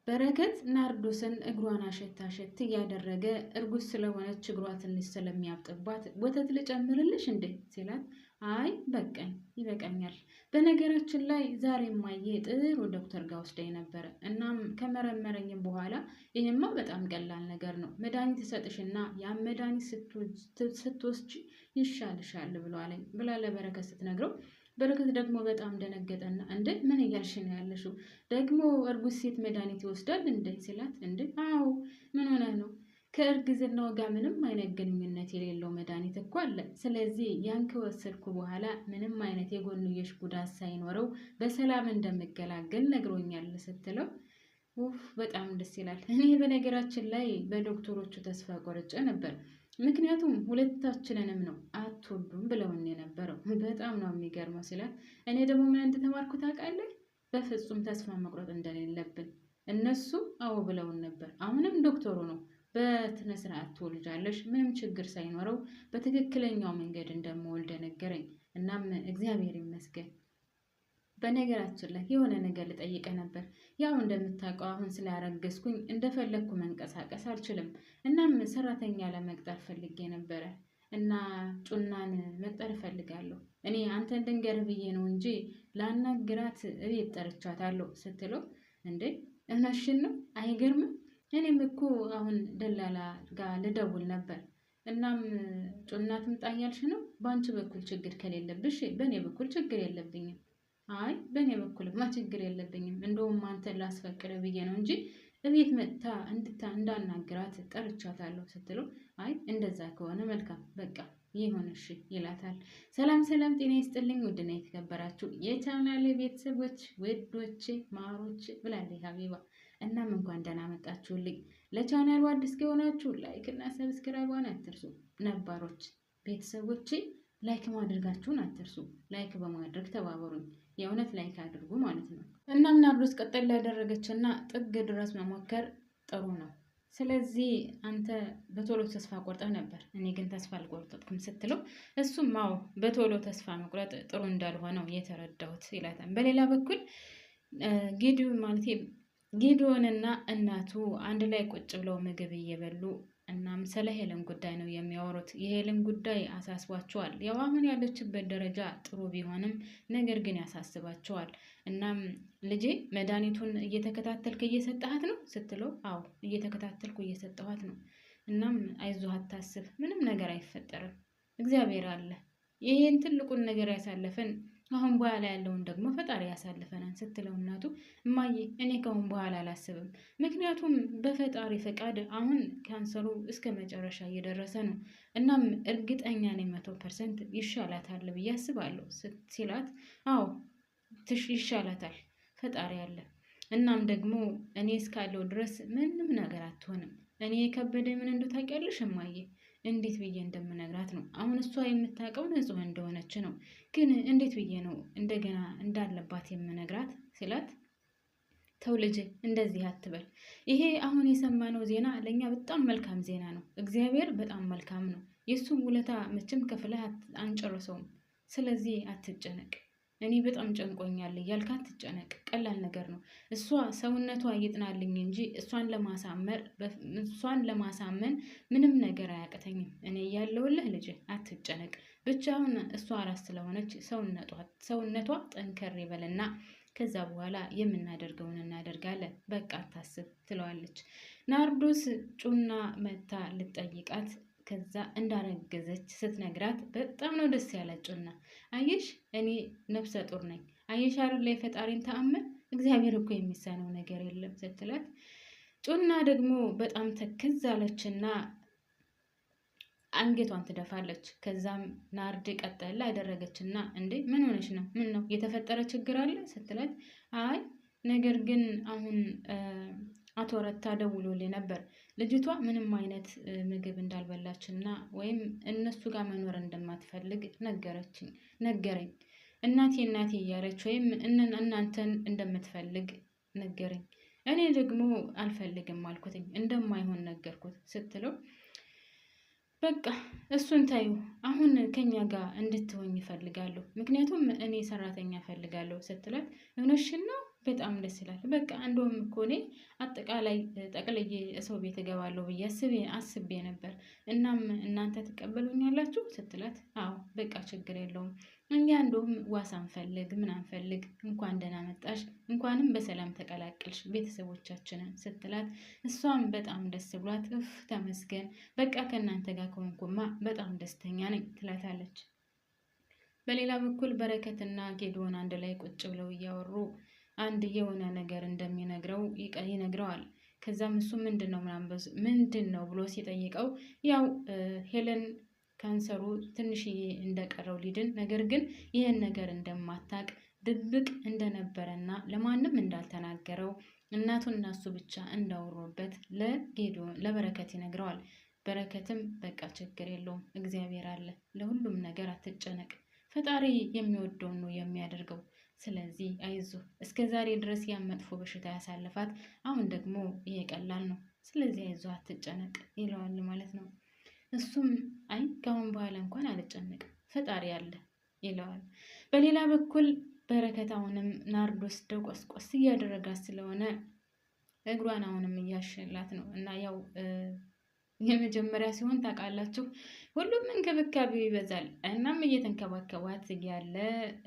በረከት ናርዶስን እግሯን አሸት እያደረገ እርጉዝ ስለሆነች እግሯ ትንሽ ስለሚያብጥባት ወተት ልጨምርልሽ እንዴ ሲላት፣ አይ በቃኝ ይበቃኛል። በነገራችን ላይ ዛሬ ማየ ጥሩ ዶክተር ጋር ወስደኝ ነበረ። እናም ከመረመረኝም በኋላ ይህማ በጣም ቀላል ነገር ነው፣ መድኃኒት ሰጥሽና ያን መድኃኒት ስትወስጂ ይሻልሻል ብሏለኝ ብላ ለበረከት ስትነግረው፣ በረከት ደግሞ በጣም ደነገጠና እንዴ ምን እያልሽ ነው ያለሽው? ደግሞ እርጉዝ ሴት መድኃኒት ይወስዳል እንዴ ሲላት፣ እንዴ አዎ ምን ሆነ ነው? ከእርግዝናው ጋር ምንም አይነት ግንኙነት የሌለው መድኃኒት እኮ አለ። ስለዚህ ያን ከወሰድኩ በኋላ ምንም አይነት የጎንዮሽ ጉዳት ሳይኖረው በሰላም እንደምገላገል ነግሮኛል ስትለው፣ ውፍ በጣም ደስ ይላል። እኔ በነገራችን ላይ በዶክተሮቹ ተስፋ ቆርጬ ነበር። ምክንያቱም ሁለታችንንም ነው አትወዱም ብለውን የነበረው። በጣም ነው የሚገርመው ሲላት፣ እኔ ደግሞ ምን እንደተማርኩ ታውቃለህ? በፍጹም ተስፋ መቁረጥ እንደሌለብን። እነሱ አዎ ብለውን ነበር። አሁንም ዶክተሩ ነው በስነ ስርዓት ትወልጃለሽ፣ ምንም ችግር ሳይኖረው በትክክለኛው መንገድ እንደምወልድ ነገረኝ። እናም እግዚአብሔር ይመስገን። በነገራችን ላይ የሆነ ነገር ልጠይቀ ነበር። ያው እንደምታውቀው አሁን ስላረገዝኩኝ እንደፈለግኩ መንቀሳቀስ አልችልም። እናም ሰራተኛ ለመቅጠር ፈልጌ ነበረ እና ጩናን መቅጠር እፈልጋለሁ። እኔ አንተን ልንገር ብዬ ነው እንጂ ላናግራት እቤት ጠርቻታለሁ ስትለው፣ እንዴ እውነትሽን ነው? አይገርምም? እኔም እኮ አሁን ደላላ ጋር ልደውል ነበር። እናም ጩና ትምጣ እያልሽ ነው? በአንቺ በኩል ችግር ከሌለብሽ በእኔ በኩል ችግር የለብኝም። አይ በእኔ በኩልማ ችግር የለብኝም። እንደውም አንተን ላስፈቅደ ብዬ ነው እንጂ እቤት መጥታ እንዳናግራት ጠርቻታለሁ ስትለው፣ አይ እንደዛ ከሆነ መልካም በቃ ይሁን እሺ ይላታል። ሰላም ሰላም፣ ጤና ይስጥልኝ ውድና የተከበራችሁ የቻናሌ ቤተሰቦች ውዶቼ ማሮች ብላለች ሀቢባ። እናም እንኳን ደህና መጣችሁልኝ። ለቻናሉ አዲስ ከሆናችሁ ላይክ እና ሰብስክራይቧን አትርሱ። ነባሮች ቤተሰቦቼ ላይክ ማድረጋችሁን አትርሱ። ላይክ በማድረግ ተባበሩኝ። የእውነት ላይክ አድርጉ ማለት ነው። እናም ናርዶስ ቀጠል ያደረገችና ጥግ ድረስ መሞከር ጥሩ ነው። ስለዚህ አንተ በቶሎ ተስፋ ቆርጠህ ነበር፣ እኔ ግን ተስፋ አልቆረጥኩም ስትለው፣ እሱም አዎ በቶሎ ተስፋ መቁረጥ ጥሩ እንዳልሆነው የተረዳሁት ይላታል። በሌላ በኩል ጌዲዮንና እናቱ አንድ ላይ ቁጭ ብለው ምግብ እየበሉ እናም ስለ ሄለን ጉዳይ ነው የሚያወሩት። የሄለን ጉዳይ አሳስቧቸዋል። ያው አሁን ያለችበት ደረጃ ጥሩ ቢሆንም ነገር ግን ያሳስባቸዋል። እናም ልጄ መድኃኒቱን እየተከታተልክ እየሰጠሃት ነው ስትለው፣ አዎ እየተከታተልኩ እየሰጠኋት ነው። እናም አይዞህ አታስብ፣ ምንም ነገር አይፈጠርም፣ እግዚአብሔር አለ። ይሄን ትልቁን ነገር ያሳለፈን አሁን በኋላ ያለውን ደግሞ ፈጣሪ ያሳልፈናል ስትለው፣ እናቱ እማዬ እኔ ከአሁን በኋላ አላስብም፣ ምክንያቱም በፈጣሪ ፈቃድ አሁን ካንሰሩ እስከ መጨረሻ እየደረሰ ነው። እናም እርግጠኛ ነኝ 100% ይሻላታል ብዬ አስባለሁ ሲላት፣ አዎ ይሻላታል፣ ፈጣሪ አለ። እናም ደግሞ እኔ እስካለው ድረስ ምንም ነገር አትሆንም። እኔ የከበደ ምን እንደው ታውቂያለሽ እማዬ፣ እንዴት ብዬ እንደምነግራት ነው። አሁን እሷ የምታውቀው ንጹህ እንደሆነች ነው፣ ግን እንዴት ብዬ ነው እንደገና እንዳለባት የምነግራት ሲላት፣ ተው ልጅ እንደዚህ አትበል። ይሄ አሁን የሰማነው ዜና ለእኛ በጣም መልካም ዜና ነው። እግዚአብሔር በጣም መልካም ነው። የእሱም ውለታ መቼም ከፍለህ አንጨርሰውም። ስለዚህ አትጨነቅ። እኔ በጣም ጨንቆኛል እያልክ አትጨነቅ። ቀላል ነገር ነው። እሷ ሰውነቷ ይጥናልኝ እንጂ እሷን ለማሳመን ምንም ነገር አያቅተኝም። እኔ እያለሁልህ ልጅ አትጨነቅ። ብቻውን እሷ ራስ ስለሆነች ሰውነቷ ጠንከር ይበልና ከዛ በኋላ የምናደርገውን እናደርጋለን። በቃ አታስብ ትለዋለች። ናርዶስ ጩና መታ ልጠይቃት ከዛ እንዳረገዘች ስትነግራት በጣም ነው ደስ ያላት ጩና። አየሽ እኔ ነፍሰ ጡር ነኝ፣ አየሽ አይደል ላይ ፈጣሪን ተአምር፣ እግዚአብሔር እኮ የሚሳነው ነገር የለም ስትላት፣ ጩና ደግሞ በጣም ተክዝ አለችና አንገቷን ትደፋለች። ከዛም ናርድ ቀጠል አደረገችና እንዴ ምን ሆነሽ ነው? ምን ነው የተፈጠረ ችግር አለ ስትላት፣ አይ ነገር ግን አሁን አቶ ረታ ደውሎልኝ ነበር። ልጅቷ ምንም አይነት ምግብ እንዳልበላችና ወይም እነሱ ጋር መኖር እንደማትፈልግ ነገረኝ። እናቴ እያለች ወይም እናንተን እንደምትፈልግ ነገረኝ። እኔ ደግሞ አልፈልግም አልኩትኝ፣ እንደማይሆን ነገርኩት ስትለው፣ በቃ እሱን ታዩ፣ አሁን ከኛ ጋር እንድትሆኝ እፈልጋለሁ፣ ምክንያቱም እኔ ሰራተኛ እፈልጋለሁ ስትላት፣ እውነትሽን ነው በጣም ደስ ይላል። በቃ እንደውም እኮ እኔ አጠቃላይ ጠቅልዬ ሰው ቤት እገባለሁ ብዬ አስቤ ነበር። እናም እናንተ ትቀበሉኛላችሁ ስትላት፣ አዎ በቃ ችግር የለውም እኛ እንደውም ዋሳ አንፈልግ ምን አንፈልግ፣ እንኳን ደህና መጣሽ፣ እንኳንም በሰላም ተቀላቀልሽ ቤተሰቦቻችንን ስትላት፣ እሷም በጣም ደስ ብሏት እፍ ተመስገን፣ በቃ ከእናንተ ጋር ከሆንኩማ በጣም ደስተኛ ነኝ ትላታለች። በሌላ በኩል በረከትና ጌዶን አንድ ላይ ቁጭ ብለው እያወሩ አንድ የሆነ ነገር እንደሚነግረው ይነግረዋል። ከዛም እሱ ምንድን ነው ብሎ ሲጠይቀው ያው ሄለን ካንሰሩ ትንሽዬ እንደቀረው ሊድን፣ ነገር ግን ይህን ነገር እንደማታቅ ድብቅ እንደነበረና ለማንም እንዳልተናገረው እናቱና እሱ ብቻ እንዳወሩበት ለበረከት ይነግረዋል። በረከትም በቃ ችግር የለውም እግዚአብሔር አለ፣ ለሁሉም ነገር አትጨነቅ፣ ፈጣሪ የሚወደውን ነው የሚያደርገው፣ ስለዚህ አይዞ፣ እስከ ዛሬ ድረስ ያን መጥፎ በሽታ ያሳለፋት፣ አሁን ደግሞ ይሄ ቀላል ነው፣ ስለዚህ አይዞ አትጨነቅ ይለዋል ማለት ነው። እሱም አይ ከአሁን በኋላ እንኳን አልጨነቅም ፈጣሪ አለ ይለዋል። በሌላ በኩል በረከት አሁንም ናርዶስ ደቆስቆስ እያደረጋት ስለሆነ እግሯን አሁንም እያሸላት ነው እና ያው የመጀመሪያ ሲሆን ታውቃላችሁ ሁሉም እንክብካቤው ይበዛል። እናም እየተንከባከባት እያለ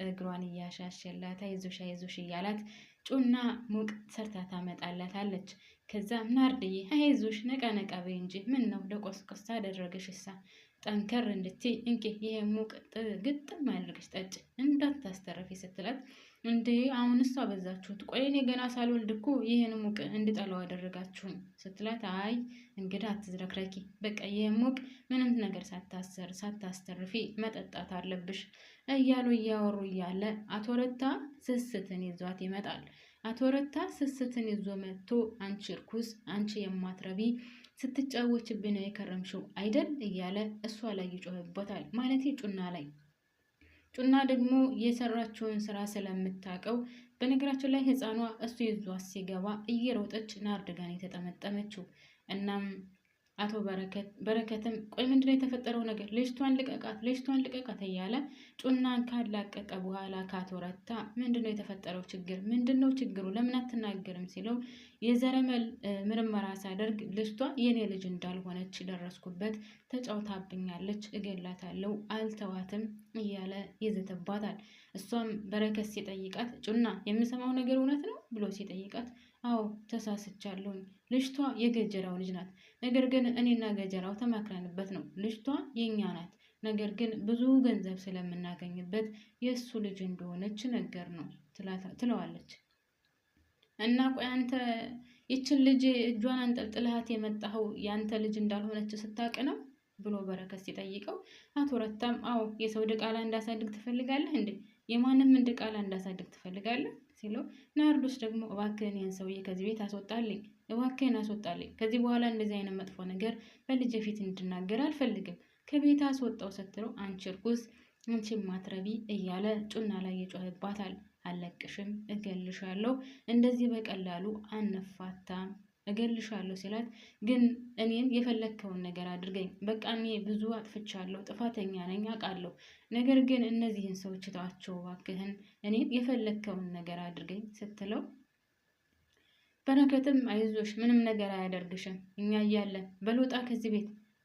እግሯን እያሻሸላት አይዞሽ አይዞሽ እያላት ጩና ሙቅ ሰርታ ታመጣላታለች። ከዛም ናርድዬ አይዞሽ ነቃ ነቃ በይ እንጂ ምን ነው ደቆስቆስ አደረገሽ? እሳ ጠንከር እንድትይ እንቄ ይሄ ሙቅ ግጥም አድርገሽ ጠጭ እንዳታስተረፊ ስትላት፣ እንዴ አሁንስ አበዛችሁት፣ ቆይ እኔ ገና ሳልወልድ እኮ ይህን ሙቅ እንድጠላው አደረጋችሁኝ ስትላት፣ አይ እንግዳ አትዝረክረኪ፣ በቃ ይህ ሙቅ ምንም ነገር ሳታስተርፊ መጠጣት አለብሽ እያሉ እያወሩ እያለ አቶ ረታ ስስትን ይዟት ይመጣል። አቶ ረታ ስስትን ይዞ መጥቶ አንቺ እርኩስ፣ አንቺ የማትረቢ ስትጫወችብኝ ነው የከረምሽው አይደል እያለ እሷ ላይ ይጮህበታል። ማለት ጩና ላይ። ጩና ደግሞ የሰራችውን ስራ ስለምታውቀው፣ በነገራችን ላይ ህፃኗ እሱ ይዟት ሲገባ እየሮጠች ናርድ ጋር የተጠመጠመችው። እናም አቶ በረከትም ቆይ ምንድነው የተፈጠረው ነገር? ልጅቷን ልቀቃት እያለ ጩናን ካላቀቀ በኋላ ከአቶ ረታ ምንድነው የተፈጠረው ችግር? ምንድነው ችግሩ? ለምን አትናገርም ሲለው የዘረመል ምርመራ ሳደርግ ልጅቷ የኔ ልጅ እንዳልሆነች ደረስኩበት፣ ተጫውታብኛለች፣ እገላታለሁ፣ አልተዋትም እያለ ይዝትባታል። እሷም በረከት ሲጠይቃት ጩና የምሰማው ነገር እውነት ነው ብሎ ሲጠይቃት፣ አዎ ተሳስቻለሁኝ፣ ልጅቷ የገጀራው ልጅ ናት፣ ነገር ግን እኔና ገጀራው ተማክረንበት ነው ልጅቷ የኛ ናት፣ ነገር ግን ብዙ ገንዘብ ስለምናገኝበት የእሱ ልጅ እንደሆነች ነገር ነው ትለዋለች። እና ቆይ አንተ ይችን ልጅ እጇን አንጠልጥልሃት የመጣኸው ያንተ ልጅ እንዳልሆነች ስታውቅ ነው ብሎ በረከት ሲጠይቀው፣ አቶ ረታም አዎ የሰው ድቃላ እንዳሳድግ ትፈልጋለህ እንዴ? የማንም ድቃላ እንዳሳድግ ትፈልጋለህ ሲለው፣ ናርዶስ ደግሞ እባክህን ይህን ሰውዬ ከዚህ ቤት አስወጣልኝ፣ እባክህን አስወጣልኝ፣ ከዚህ በኋላ እንደዚህ አይነት መጥፎ ነገር በልጄ ፊት እንድናገር አልፈልግም፣ ከቤት አስወጣው ስትለው፣ አንቺ እርኩስ፣ አንቺ ማትረቢ እያለ ጩና ላይ ይጮህባታል። አለቅሽም፣ እገልሻለሁ፣ እንደዚህ በቀላሉ አንፋታም፣ እገልሻለሁ ሲላት፣ ግን እኔን የፈለግከውን ነገር አድርገኝ፣ በቃ እኔ ብዙ አጥፍቻለሁ፣ ጥፋተኛ ነኝ አውቃለሁ፣ ነገር ግን እነዚህን ሰዎች ተዋቸው እባክህን፣ እኔን የፈለግከውን ነገር አድርገኝ ስትለው፣ በረከትም አይዞሽ ምንም ነገር አያደርግሽም፣ እኛ እያለን በልውጣ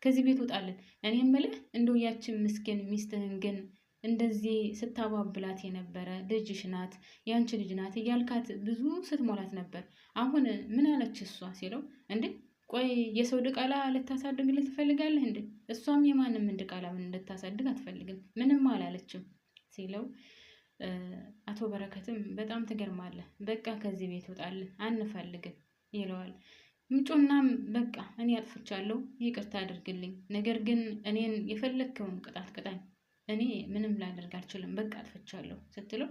ከዚህ ቤት ውጣለን። እኔ የምልህ እንደው ያችን ምስኪን ሚስትህን ግን እንደዚህ ስታባብላት የነበረ ልጅሽ ናት፣ ያንቺ ልጅ ናት እያልካት ብዙ ስትሞላት ነበር። አሁን ምን አለች እሷ ሲለው፣ እንዴ ቆይ የሰው ድቃላ ልታሳድግልህ ትፈልጋለህ እንዴ? እሷም የማንም ድቃላ ምን ልታሳድግ አትፈልግም፣ ምንም አላለችም ሲለው፣ አቶ በረከትም በጣም ትገርማለህ፣ በቃ ከዚህ ቤት ውጣልን አንፈልግም ይለዋል። ምጩናም በቃ እኔ አጥፍቻለሁ፣ ይቅርታ አድርግልኝ፣ ነገር ግን እኔን የፈለግከውን ቅጣት ቅጣኝ፣ እኔ ምንም ላደርግ አልችልም፣ በቃ አጥፍቻለሁ ስትለው፣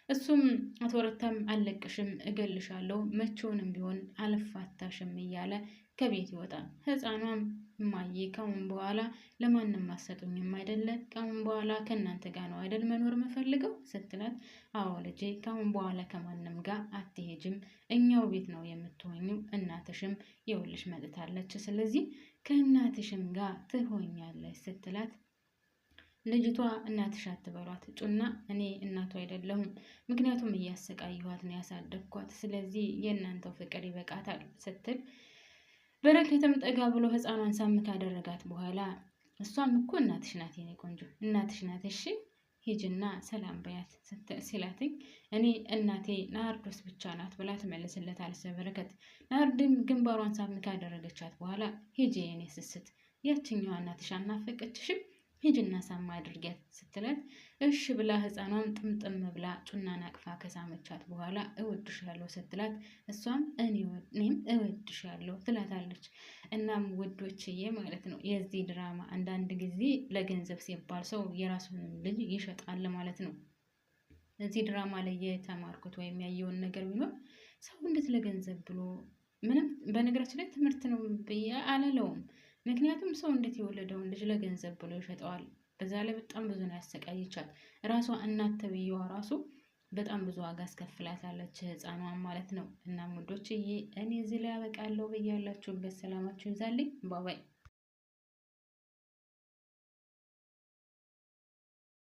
እሱም አቶ ረታም አለቅሽም፣ እገልሻለሁ፣ መቼውንም ቢሆን አልፋታሽም እያለ ከቤት ይወጣል። ህፃኗም እማዬ ካሁን በኋላ ለማንም አሰጡኝም አይደለ? ካሁን በኋላ ከእናንተ ጋር ነው አይደል መኖር የምፈልገው ስትላት፣ አዎ ልጄ ካሁን በኋላ ከማንም ጋር አትሄጅም፣ እኛው ቤት ነው የምትሆኙ፣ እናትሽም የውልሽ መጥታለች፣ ስለዚህ ከእናትሽም ጋር ትሆኛለች ስትላት፣ ልጅቷ እናትሽ አትበሏት ጩና እኔ እናቱ አይደለሁም፣ ምክንያቱም እያሰቃየኋት ነው ያሳደግኳት፣ ስለዚህ የእናንተው ፍቅር ይበቃታል ስትል በረከትም ጠጋ ብሎ ህፃኗን ሳም ካደረጋት በኋላ እሷም እኮ እናትሽ ናት የኔ ቆንጆ እናትሽ ናት፣ እሺ ሂጅና ሰላም በያት ሲላትኝ እኔ እናቴ ናርዶስ ብቻ ናት ብላ ትመልስለታለች በረከት። ናርድም ግንባሯን ሳም ካደረገቻት በኋላ ሂጂ የኔ ስስት ያችኛዋ እናትሽ አናፈቀችሽም ሂጅና ሳማ አድርጊያት ስትላት እሺ ብላ ህፃኗም ጥምጥም ብላ ጩናን አቅፋ ከሳመቻት በኋላ እወድሻለሁ ስትላት እሷም እኔም እወድሻለሁ ትላታለች። እናም ውዶችዬ ማለት ነው የዚህ ድራማ አንዳንድ ጊዜ ለገንዘብ ሲባል ሰው የራሱን ልጅ ይሸጣል ማለት ነው። እዚህ ድራማ ላይ የተማርኩት ወይም ያየውን ነገር ቢኖር ሰው እንዴት ለገንዘብ ብሎ ምንም በነገራችን ላይ ትምህርት ነው ብዬ አላለውም። ምክንያቱም ሰው እንዴት የወለደውን ልጅ ለገንዘብ ብሎ ይሸጠዋል? በዛ ላይ በጣም ብዙ ነው ያሰቃየቻት። ራሷ እናት ተብዬዋ ራሱ በጣም ብዙ ዋጋ አስከፍላታለች ህፃኗን ማለት ነው። እናም ውዶችዬ እኔ እዚህ ላይ ያበቃለሁ። በያላችሁበት ሰላማችሁ ይብዛልኝ። ባባይ